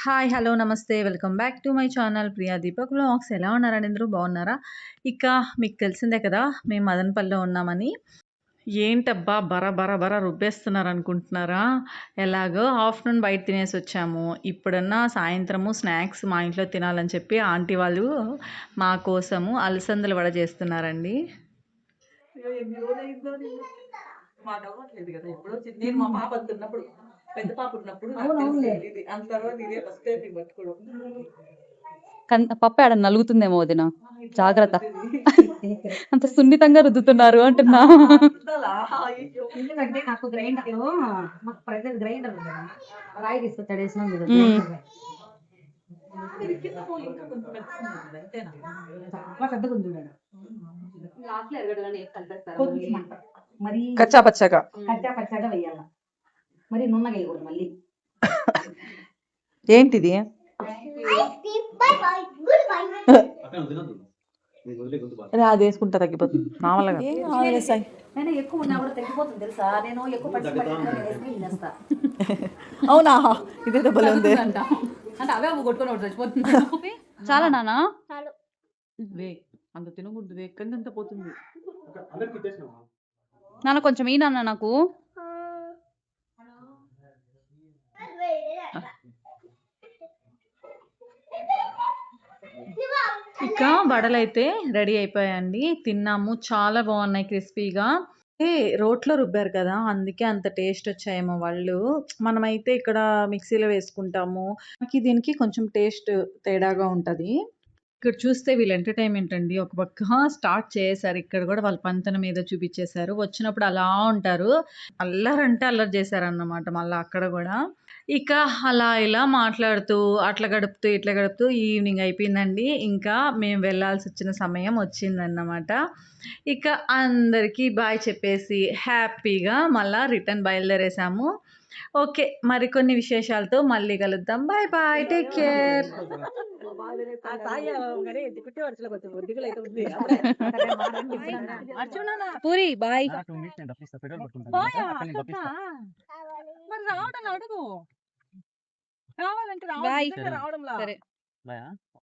Hi. Hello. నమస్తే. Welcome back to my channel Priya Deepak vlogs. ఎలా ఉన్నారండి అందరూ? బాగున్నారా? ఇక మీకు తెలిసిందే కదా! మేము మదనపల్లిలో ఉన్నామని. ఏంటబ్బా! బర బర బర రుబ్బేస్తున్నారనుకుంటున్నారా? ఎలాగో ఆఫ్టర్‌నూన్ బయట తినేసొచ్చాము. ఇప్పుడన్నా సాయంత్రము స్నాక్స్ మా ఇంట్లో తినాలని చెప్పి ఆంటీ వాళ్ళు మా కోసము అలసందల వడ చేస్తున్నారండి. ఎన్ని రోజులైందో మాకవ్వట్లేదు గదా! ఎప్పుడో నేను మా పాప అంతున్నప్పుడు పెద్ద పాప ఉన్నప్పుడు నాకు తెలుసు ఇది. అంత తర్వాత ఇదే ఫస్ట్ టైం నేను పట్టుకోవడం. పప్పు ఏడ నలుగుతుందేమో వదిన, జాగ్రత్త. అంత సున్నితంగా రుద్దుతున్నారు అంటున్నా. అస్సలా అయ్యో! ఎందుకంటే నాకు గ్రైండర్‌లో మాకు ప్రెజర్ గ్రైండర్ ఉంది కదా! రాయి తీసుకొచ్చాడు వేసినాం కదా ఉమ్. గ్రైండర్. ఇది కింద హోల్ ఇంకా కొంచెం పెద్దగా ఉంటుంది అంతేనా? చాలా పెద్దగా ఉంది మేడం. లాస్ట్లో ఎరగడగానే కలిపేస్తారు కొంచెం మరి కచ్చా పచ్చగా. కచ్చా పచ్చగా వేయాల. మరి నున్నగా వేయకూడదు మళ్ళీ. ఏంటిది? అది వేసుకుంటా తగ్గిపోతుంది మామూలుగా. నేను ఎక్కువ ఉన్నా కూడా తగ్గిపోతుంది తెలుసా. నేను ఎక్కువ పచ్చి అవునా? ఇదేదో భలే ఉంది. అంటే అవే కొట్టుకొని చచ్చిపోతుంది. చాలా నానా వే అంత తినకూడదు, వే కందంత పోతుంది. నాన్న కొంచెం ఈ నాన్న నాకు. ఇక వడలైతే రెడీ అయిపోయాయండి. తిన్నాము. చాలా బాగున్నాయి క్రిస్పీగా. రోట్లో రుబ్బారు కదా! అందుకే అంత టేస్ట్ వచ్చాయేమో వాళ్ళు. మనమైతే ఇక్కడ మిక్సీలో వేసుకుంటాము. దీనికి కొంచెం టేస్ట్ తేడాగా ఉంటది. ఇక్కడ చూస్తే వీళ్ళ ఎంటర్‌టైన్‌మెంట్ అండి. ఒక పక్క స్టార్ట్ చేశారు. ఇక్కడ కూడా వాళ్ళ పంతనం ఏదో చూపించేశారు. వచ్చినప్పుడు అలా ఉంటారు. అల్లరంటే అల్లరి చేశారన్నమాట మళ్ళా అక్కడ గూడా. ఇక అలా ఇలా మాట్లాడుతూ, అట్లా గడుపుతూ, ఇట్లా గడుపుతూ ఈవినింగ్ అయిపోయిందండి. ఇంకా మేము వెళ్ళాల్సొచ్చిన సమయం వచ్చిందన్నమాట. ఇక అందరికీ బాయ్ చెప్పేసి హ్యాపీగా మళ్ళా రిటర్న్ బయలుదేరేసాము. ఓకే. మరికొన్ని విశేషాలతో మళ్ళీ కలుద్దాం. Bye bye. Take care. పూరి బాయ్. మరి రావడం అడుగు. కావాలంటే బాయ్. రావడం. సరే. బాయా